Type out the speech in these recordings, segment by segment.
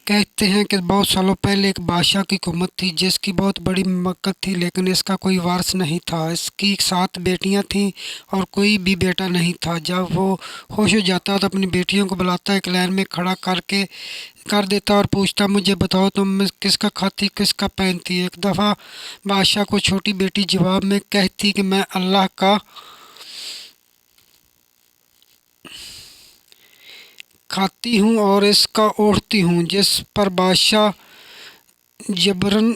कहते हैं कि बहुत सालों पहले एक बादशाह की हुकूमत थी जिसकी बहुत बड़ी ममलकत थी, लेकिन इसका कोई वारिस नहीं था। इसकी 7 बेटियां थीं और कोई भी बेटा नहीं था। जब वो होश हो जाता तो अपनी बेटियों को बुलाता, एक लाइन में खड़ा करके कर देता और पूछता, मुझे बताओ तुम किसका खाती किसका पहनती। एक दफ़ा बादशाह को छोटी बेटी जवाब में कहती कि मैं अल्लाह का खाती हूँ और इसका ओढ़ती हूँ, जिस पर बादशाह जबरन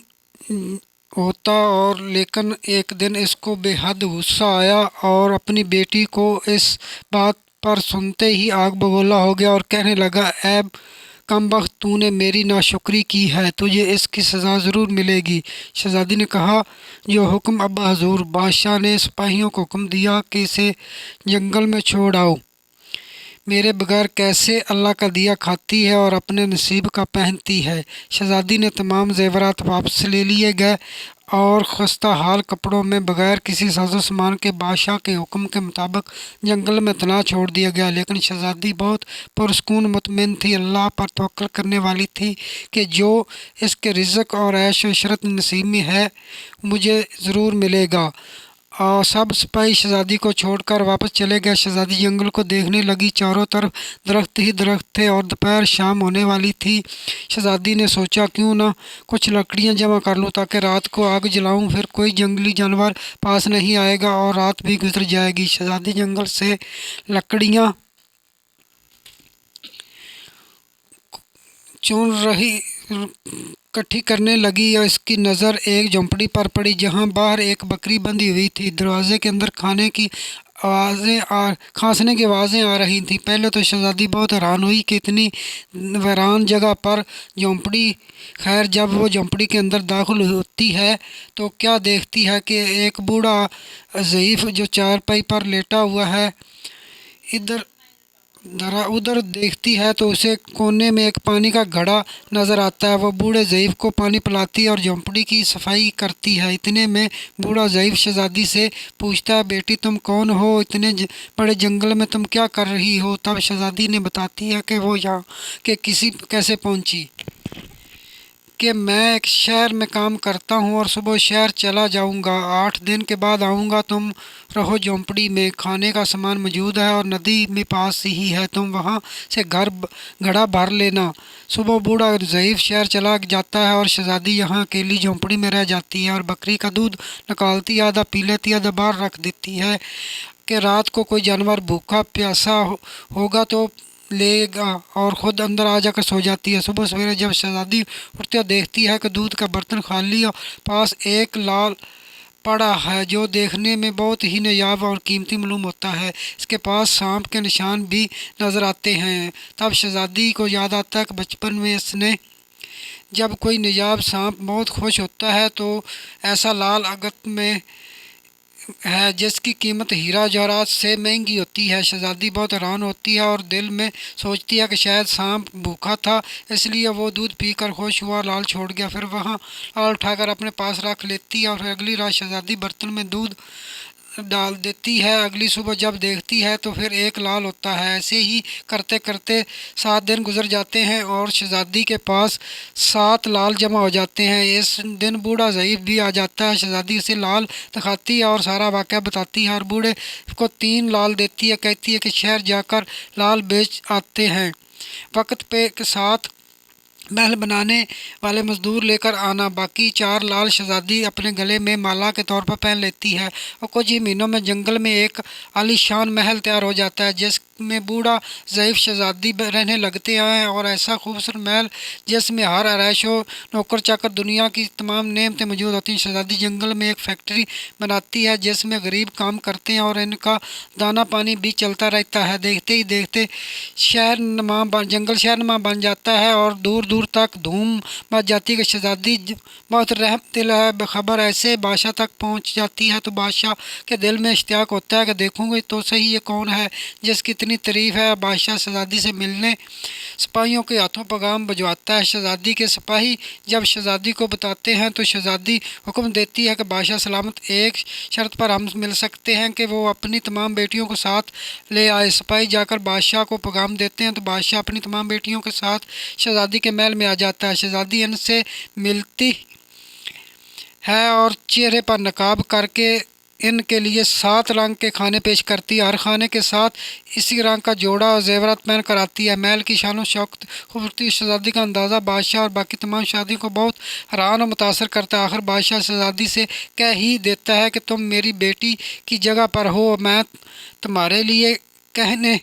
होता। और लेकिन एक दिन इसको बेहद गुस्सा आया और अपनी बेटी को इस बात पर सुनते ही आग बबूला हो गया और कहने लगा, ऐ कमबख्त, तूने मेरी नाशुक्री की है, तुझे इसकी सज़ा ज़रूर मिलेगी। शहज़ादी ने कहा, जो हुक्म अब्बा हजूर। बादशाह ने सिपाहियों को हुक्म दिया कि इसे जंगल में छोड़ आओ। मेरे बगैर कैसे अल्लाह का दिया खाती है और अपने नसीब का पहनती है। शहज़ादी ने तमाम ज़ेवरात वापस ले लिए गए और खस्ता हाल कपड़ों में बगैर किसी साजो सामान के बादशाह के हुक्म के मुताबिक जंगल में तना छोड़ दिया गया। लेकिन शहज़ादी बहुत पुरस्कून मुतमिन थी, अल्लाह पर तवक्ल करने वाली थी कि जो इसके रिज़्क और ऐश व इशरत नसीब में है मुझे ज़रूर मिलेगा। और सब सिपाही शहज़ादी को छोड़कर वापस चले गए। शहज़ादी जंगल को देखने लगी, चारों तरफ दरख्त ही दरख्त थे और दोपहर शाम होने वाली थी। शहज़ादी ने सोचा, क्यों ना कुछ लकड़ियां जमा कर लूँ ताकि रात को आग जलाऊं, फिर कोई जंगली जानवर पास नहीं आएगा और रात भी गुजर जाएगी। शहज़ादी जंगल से लकड़ियां चुन रही इकट्ठी करने लगी और इसकी नज़र एक झोंपड़ी पर पड़ी जहाँ बाहर एक बकरी बंधी हुई थी। दरवाजे के अंदर खांसने की आवाज़ें आ रही थीं। पहले तो शहज़ादी बहुत हैरान हुई कि इतनी वीरान जगह पर झोंपड़ी। खैर, जब वो झोंपड़ी के अंदर दाखिल होती है तो क्या देखती है कि एक बूढ़ा ज़ईफ़ जो चारपाई पर लेटा हुआ है, इधर दरा उधर देखती है तो उसे कोने में एक पानी का घड़ा नज़र आता है। वो बूढ़े ज़ईफ़ को पानी पिलाती है और झोंपड़ी की सफाई करती है। इतने में बूढ़ा ज़ईफ़ शहज़ादी से पूछता है, बेटी तुम कौन हो, इतने बड़े जंगल में तुम क्या कर रही हो। तब शहज़ादी ने बताती है कि वो यहाँ के किसी कैसे पहुँची, कि मैं एक शहर में काम करता हूँ और सुबह शहर चला जाऊँगा, 8 दिन के बाद आऊँगा। तुम रहो झोंपड़ी में, खाने का सामान मौजूद है और नदी में पास ही है, तुम वहाँ से घड़ा भर लेना। सुबह बूढ़ा ज़ईफ़ शहर चला जाता है और शहज़ादी यहाँ अकेली झोंपड़ी में रह जाती है और बकरी का दूध निकालती, आधा पी लेती, आधा बाहर रख देती है कि रात को कोई जानवर भूखा प्यासा होगा तो लेगा, और ख़ुद अंदर आ जाकर सो जाती है। सुबह सवेरे जब शहज़ादी उठती है देखती है कि दूध का बर्तन खाली और पास एक लाल पड़ा है जो देखने में बहुत ही नायाब और कीमती मालूम होता है। इसके पास सांप के निशान भी नज़र आते हैं। तब शहज़ादी को याद आता है कि बचपन में इसने जब कोई नायाब सांप बहुत खुश होता है तो ऐसा लाल अगत में है जिसकी कीमत हीरा जवाहरात से महंगी होती है। शहज़ादी बहुत हैरान होती है और दिल में सोचती है कि शायद सांप भूखा था, इसलिए वो दूध पीकर खुश हुआ, लाल छोड़ गया। फिर वहाँ लाल उठाकर अपने पास रख लेती है और फिर अगली रात शहज़ादी बर्तन में दूध डाल देती है। अगली सुबह जब देखती है तो फिर एक लाल होता है। ऐसे ही करते करते 7 दिन गुजर जाते हैं और शहज़ादी के पास 7 लाल जमा हो जाते हैं। इस दिन बूढ़ा ज़ईफ़ भी आ जाता है। शहज़ादी उसे लाल दिखाती है और सारा वाक़या बताती है और बूढ़े को 3 लाल देती है। कहती है कि शहर जाकर लाल बेच आते हैं, वक्त पे के साथ महल बनाने वाले मजदूर लेकर आना। बाकी 4 लाल शहज़ादी अपने गले में माला के तौर पर पहन लेती है और कुछ ही महीनों में जंगल में एक आलीशान महल तैयार हो जाता है जिसमें बूढ़ा ज़ईफ़ शहज़ादी रहने लगते हैं। और ऐसा खूबसूरत महल जिसमें हर आराइश हो, नौकर चाकर, दुनिया की तमाम नेमतें मौजूद होती हैं। शहज़ादी जंगल में एक फैक्ट्री बनाती है जिसमें गरीब काम करते हैं और इनका दाना पानी भी चलता रहता है। देखते ही देखते जंगल शहर नुमा बन जाता है और दूर दूर तक धूम मच जाती है कि शहज़ादी बहुत रहम दिल है, बखबर ऐसे बादशाह तक पहुंच जाती है तो बादशाह के दिल में इश्तियाक होता है कि देखूंगी तो सही ये कौन है जिसकी इतनी कितनी तारीफ है। बादशाह शहजादी से मिलने सिपाहियों के हाथों पैगाम भिजवाता है। शहजादी के सिपाही जब शहजादी को बताते हैं तो शहजादी हुक्म देती है कि बादशाह सलामत, एक शर्त पर हम मिल सकते हैं कि वो अपनी तमाम बेटियों को साथ ले आए। सिपाही जाकर बादशाह को पैगाम देते हैं तो बादशाह अपनी तमाम बेटियों के साथ शहजादी के महल में आ जाता है। शहजादी इनसे मिलती है और चेहरे पर नकाब करके इनके लिए 7 रंग के खाने पेश करती है। हर खाने के साथ इसी रंग का जोड़ा और जेवरात पहन कर आती है। महल की शान शौकत खूबसूरती शहजादी का अंदाज़ा बादशाह और बाकी तमाम शहजादियों को बहुत हैरान और मुतासर करता है। आखिर बादशाह शहजादी से कह ही देता है कि तुम मेरी बेटी की जगह पर हो, मैं तुम्हारे लिए कहने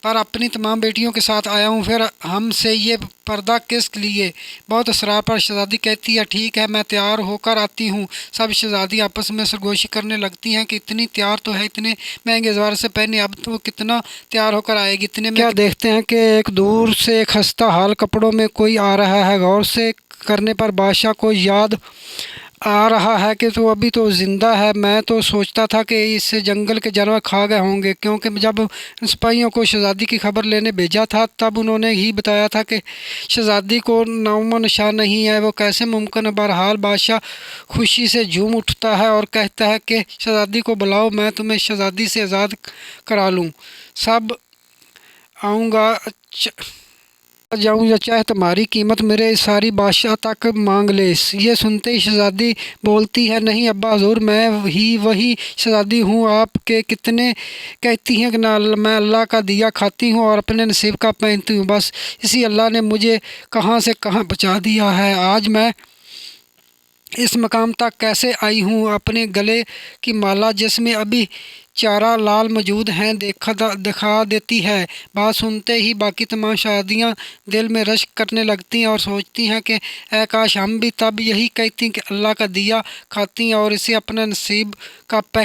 पर अपनी तमाम बेटियों के साथ आया हूँ, फिर हमसे ये पर्दा किस लिए। बहुत असरार पर शहजादी कहती है ठीक है, मैं तैयार होकर आती हूँ। सब शहजादी आपस में सरगोशी करने लगती हैं कि इतनी तैयार तो है, इतने महंगे जवार से पहने, अब तो वो कितना तैयार होकर आएगी। इतने में क्या देखते हैं कि एक दूर से एक खस्ता हाल कपड़ों में कोई आ रहा है। गौर से करने पर बादशाह को याद आ रहा है कि तो अभी तो ज़िंदा है। मैं तो सोचता था कि इसे जंगल के जानवर खा गए होंगे, क्योंकि जब सिपाहियों को शहजादी की खबर लेने भेजा था तब उन्होंने ही बताया था कि शहजादी को नामो निशान नहीं है। वो कैसे मुमकिन है। बहरहाल बादशाह खुशी से झूम उठता है और कहता है कि शहजादी को बुलाओ, मैं तुम्हें शहजादी से आज़ाद करा लूँ। सब आऊँगा जाऊँ या चाहे तुम्हारी कीमत मेरे सारी बादशाह तक मांग ले। ये सुनते ही शहजादी बोलती है नहीं अब्बा हजूर, मैं ही वही शहजादी हूँ आपके कितने कहती हैं कि ना मैं अल्लाह का दिया खाती हूँ और अपने नसीब का पहनती हूँ। बस इसी अल्लाह ने मुझे कहाँ से कहाँ पहुँचा दिया है। आज मैं इस मकाम तक कैसे आई हूँ। अपने गले की माला जिसमें अभी 4 लाल मौजूद हैं दिखा देती है। बात सुनते ही बाकी तमाम शादियाँ दिल में रश्क करने लगती हैं और सोचती हैं कि ऐ काश हम भी तब यही कहती कि अल्लाह का दिया खाती और इसे अपना नसीब का पहन